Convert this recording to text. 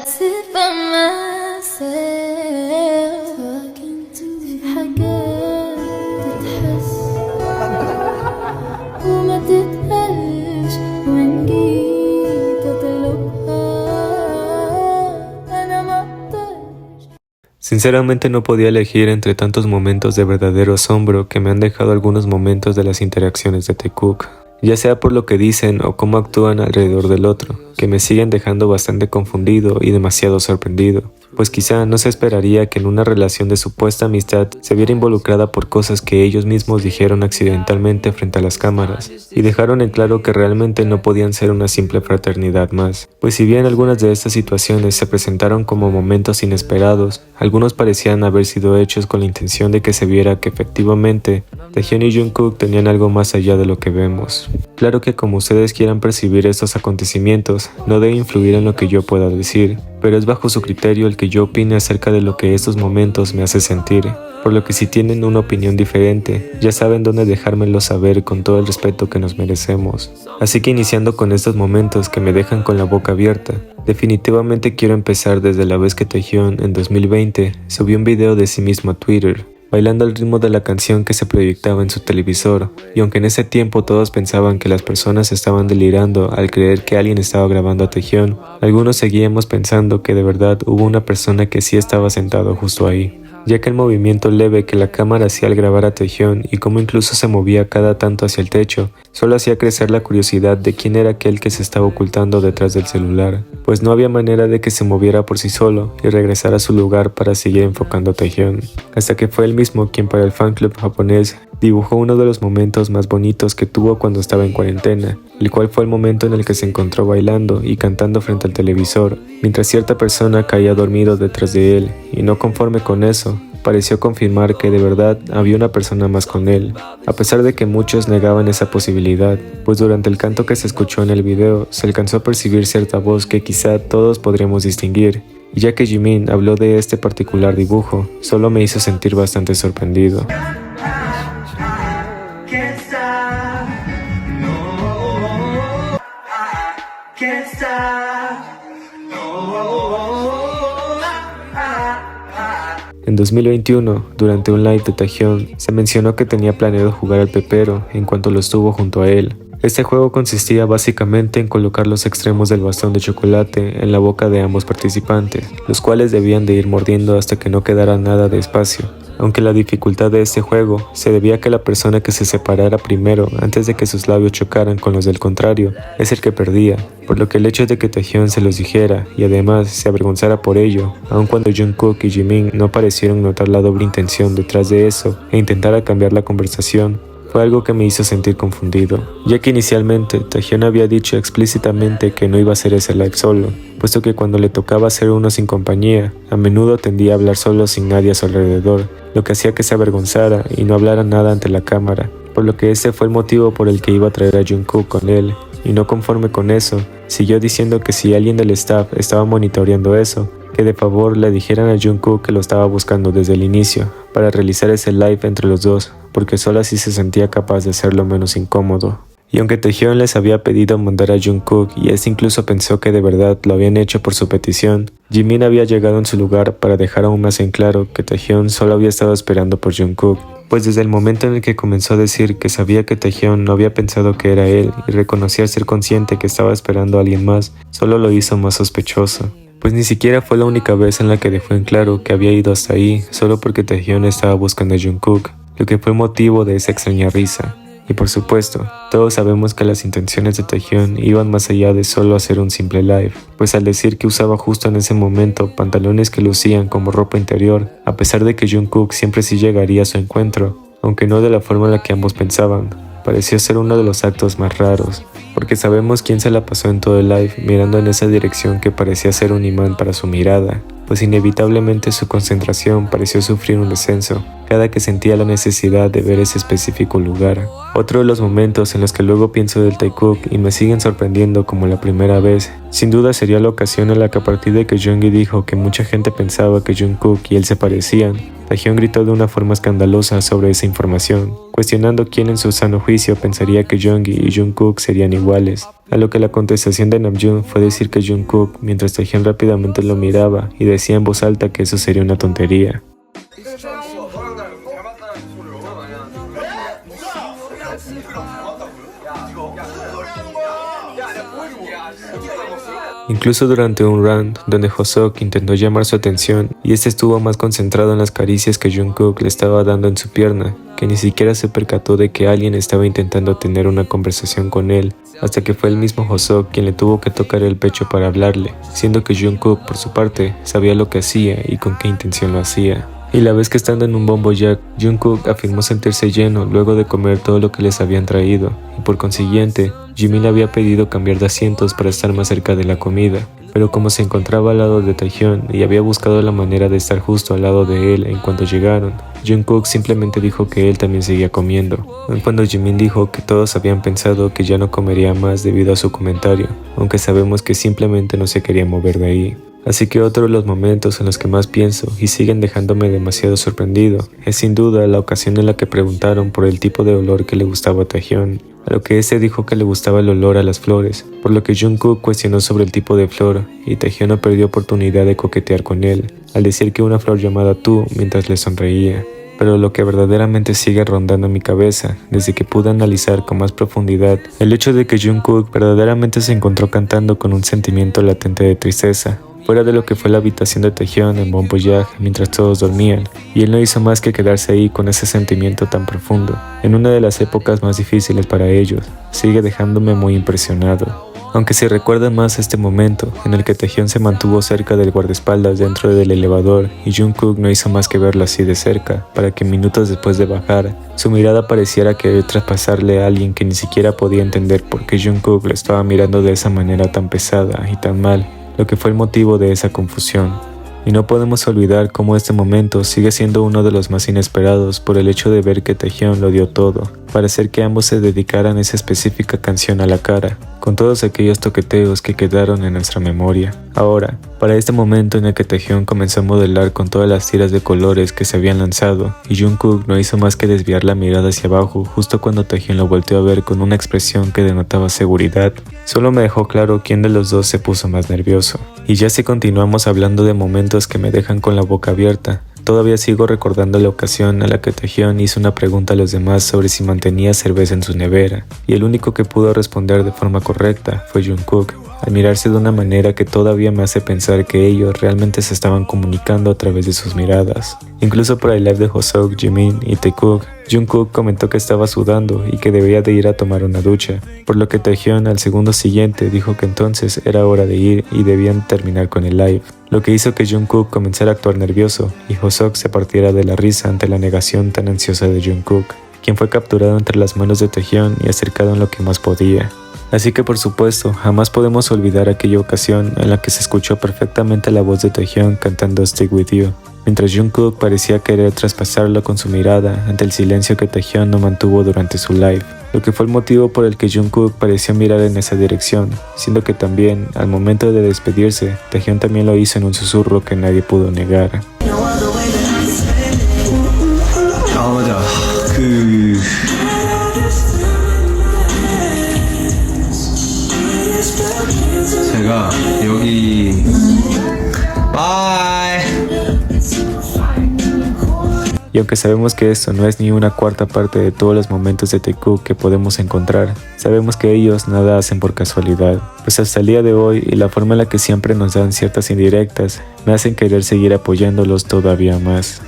sit by myself في حاجات تتحس وما تتقالش وإن جيت أطلبها أنا مقدرش. Sinceramente no podía elegir entre tantos momentos de verdadero asombro que me han dejado algunos momentos de las interacciones de Taekook, ya sea por lo que dicen o cómo actúan alrededor del otro, que me siguen dejando bastante confundido y demasiado sorprendido, pues quizá no se esperaría que en una relación de supuesta amistad se viera involucrada por cosas que ellos mismos dijeron accidentalmente frente a las cámaras, y dejaron en claro que realmente no podían ser una simple fraternidad más, pues si bien algunas de estas situaciones se presentaron como momentos inesperados, algunos parecían haber sido hechos con la intención de que se viera que efectivamente Taehyun y Jungkook tenían algo más allá de lo que vemos. Claro que como ustedes quieran percibir estos acontecimientos, no debe influir en lo que yo pueda decir, pero es bajo su criterio el que yo opine acerca de lo que estos momentos me hace sentir, por lo que si tienen una opinión diferente, ya saben dónde dejármelo saber con todo el respeto que nos merecemos. Así que iniciando con estos momentos que me dejan con la boca abierta, definitivamente quiero empezar desde la vez que Taehyun en 2020 subió un video de sí mismo a Twitter, bailando al ritmo de la canción que se proyectaba en su televisor, y aunque en ese tiempo todos pensaban que las personas estaban delirando al creer que alguien estaba grabando a Taehyun, algunos seguíamos pensando que de verdad hubo una persona que sí estaba sentado justo ahí, ya que el movimiento leve que la cámara hacía al grabar a Taehyun y cómo incluso se movía cada tanto hacia el techo, solo hacía crecer la curiosidad de quién era aquel que se estaba ocultando detrás del celular, pues no había manera de que se moviera por sí solo y regresara a su lugar para seguir enfocando a Taehyun, hasta que fue él mismo quien para el fan club japonés dibujó uno de los momentos más bonitos que tuvo cuando estaba en cuarentena, el cual fue el momento en el que se encontró bailando y cantando frente al televisor, mientras cierta persona caía dormido detrás de él, y no conforme con eso, pareció confirmar que de verdad había una persona más con él, a pesar de que muchos negaban esa posibilidad, pues durante el canto que se escuchó en el video se alcanzó a percibir cierta voz que quizá todos podríamos distinguir, y ya que Jimin habló de este particular dibujo, solo me hizo sentir bastante sorprendido. En 2021, durante un live de Taehyun, se mencionó que tenía planeado jugar al pepero en cuanto lo estuvo junto a él. Este juego consistía básicamente en colocar los extremos del bastón de chocolate en la boca de ambos participantes, los cuales debían de ir mordiendo hasta que no quedara nada de espacio. Aunque la dificultad de este juego se debía a que la persona que se separara primero antes de que sus labios chocaran con los del contrario es el que perdía, por lo que el hecho de que Taehyun se los dijera y además se avergonzara por ello, aun cuando Jungkook y Jimin no parecieron notar la doble intención detrás de eso e intentara cambiar la conversación, fue algo que me hizo sentir confundido, ya que inicialmente Taehyun había dicho explícitamente que no iba a hacer ese live solo, puesto que cuando le tocaba hacer uno sin compañía, a menudo tendía a hablar solo sin nadie a su alrededor, lo que hacía que se avergonzara y no hablara nada ante la cámara, por lo que ese fue el motivo por el que iba a traer a Jungkook con él, y no conforme con eso, siguió diciendo que si alguien del staff estaba monitoreando eso, que de favor le dijeran a Jungkook que lo estaba buscando desde el inicio, para realizar ese live entre los dos, porque solo así se sentía capaz de hacerlo menos incómodo. Y aunque Taehyun les había pedido mandar a Jungkook y este incluso pensó que de verdad lo habían hecho por su petición, Jimin había llegado en su lugar para dejar aún más en claro que Taehyun solo había estado esperando por Jungkook, pues desde el momento en el que comenzó a decir que sabía que Taehyun no había pensado que era él y reconocía ser consciente que estaba esperando a alguien más, solo lo hizo más sospechoso. Pues ni siquiera fue la única vez en la que dejó en claro que había ido hasta ahí solo porque Taehyun estaba buscando a Jungkook, lo que fue motivo de esa extraña risa. Y por supuesto, todos sabemos que las intenciones de Taehyun iban más allá de solo hacer un simple live, pues al decir que usaba justo en ese momento pantalones que lucían como ropa interior, a pesar de que Jungkook siempre sí llegaría a su encuentro, aunque no de la forma en la que ambos pensaban, pareció ser uno de los actos más raros, porque sabemos quién se la pasó en todo el live mirando en esa dirección que parecía ser un imán para su mirada, pues inevitablemente su concentración pareció sufrir un descenso cada que sentía la necesidad de ver ese específico lugar. Otro de los momentos en los que luego pienso del Taekook y me siguen sorprendiendo como la primera vez, sin duda sería la ocasión en la que a partir de que Jeonggi dijo que mucha gente pensaba que Jungkook y él se parecían, Taehyun gritó de una forma escandalosa sobre esa información, cuestionando quién en su sano juicio pensaría que Jeonggi y Jungkook serían iguales. A lo que la contestación de Namjoon fue decir que Jungkook, mientras Taehyun rápidamente lo miraba y decía en voz alta que eso sería una tontería. Incluso durante un round donde Hoseok intentó llamar su atención y este estuvo más concentrado en las caricias que Jungkook le estaba dando en su pierna, que ni siquiera se percató de que alguien estaba intentando tener una conversación con él, hasta que fue el mismo Hoseok quien le tuvo que tocar el pecho para hablarle, siendo que Jungkook por su parte sabía lo que hacía y con qué intención lo hacía. Y la vez que estando en un Bombo Jack, Jungkook afirmó sentirse lleno luego de comer todo lo que les habían traído, y por consiguiente, Jimin le había pedido cambiar de asientos para estar más cerca de la comida, pero como se encontraba al lado de Taehyun y había buscado la manera de estar justo al lado de él en cuanto llegaron, Jungkook simplemente dijo que él también seguía comiendo, aun cuando Jimin dijo que todos habían pensado que ya no comería más debido a su comentario, aunque sabemos que simplemente no se quería mover de ahí. Así que otro de los momentos en los que más pienso y siguen dejándome demasiado sorprendido es sin duda la ocasión en la que preguntaron por el tipo de olor que le gustaba a Taehyun, a lo que este dijo que le gustaba el olor a las flores, por lo que Jungkook cuestionó sobre el tipo de flor y Taehyun no perdió oportunidad de coquetear con él, al decir que una flor llamada Tu mientras le sonreía. Pero lo que verdaderamente sigue rondando mi cabeza, desde que pude analizar con más profundidad, el hecho de que Jungkook verdaderamente se encontró cantando con un sentimiento latente de tristeza, fuera de lo que fue la habitación de Taehyun en Bombo Jack mientras todos dormían, y él no hizo más que quedarse ahí con ese sentimiento tan profundo, en una de las épocas más difíciles para ellos, sigue dejándome muy impresionado. Aunque se recuerda más este momento en el que Taehyun se mantuvo cerca del guardaespaldas dentro del elevador y Jungkook no hizo más que verlo así de cerca para que minutos después de bajar, su mirada pareciera querer traspasarle a alguien que ni siquiera podía entender por qué Jungkook lo estaba mirando de esa manera tan pesada y tan mal, lo que fue el motivo de esa confusión. Y no podemos olvidar cómo este momento sigue siendo uno de los más inesperados por el hecho de ver que Taehyun lo dio todo, para hacer que ambos se dedicaran esa específica canción a la cara, con todos aquellos toqueteos que quedaron en nuestra memoria. Ahora, para este momento en el que Taehyun comenzó a modelar con todas las tiras de colores que se habían lanzado, y Jungkook no hizo más que desviar la mirada hacia abajo justo cuando Taehyun lo volteó a ver con una expresión que denotaba seguridad, solo me dejó claro quién de los dos se puso más nervioso. Y ya si continuamos hablando de momentos que me dejan con la boca abierta, todavía sigo recordando la ocasión en la que Taehyun hizo una pregunta a los demás sobre si mantenía cerveza en su nevera, y el único que pudo responder de forma correcta fue Jungkook, al mirarse de una manera que todavía me hace pensar que ellos realmente se estaban comunicando a través de sus miradas. Incluso para el live de Hoseok, Jimin y Taekook, Jungkook comentó que estaba sudando y que debería de ir a tomar una ducha, por lo que Taehyun al segundo siguiente dijo que entonces era hora de ir y debían terminar con el live, lo que hizo que Jungkook comenzara a actuar nervioso y Hoseok se partiera de la risa ante la negación tan ansiosa de Jungkook, quien fue capturado entre las manos de Taehyun y acercado en lo que más podía. Así que por supuesto, jamás podemos olvidar aquella ocasión en la que se escuchó perfectamente la voz de Taehyun cantando Stick With You, mientras Jungkook parecía querer traspasarlo con su mirada ante el silencio que Taehyun no mantuvo durante su live, lo que fue el motivo por el que Jungkook pareció mirar en esa dirección, siendo que también, al momento de despedirse, Taehyun también lo hizo en un susurro que nadie pudo negar. 제가 여기 바이. Y aunque sabemos que esto no es ni una cuarta parte de todos los momentos de Taekook que podemos encontrar, sabemos que ellos nada hacen por casualidad, pues hasta el día de hoy y la forma en la que siempre nos dan ciertas indirectas me hacen querer seguir apoyándolos todavía más.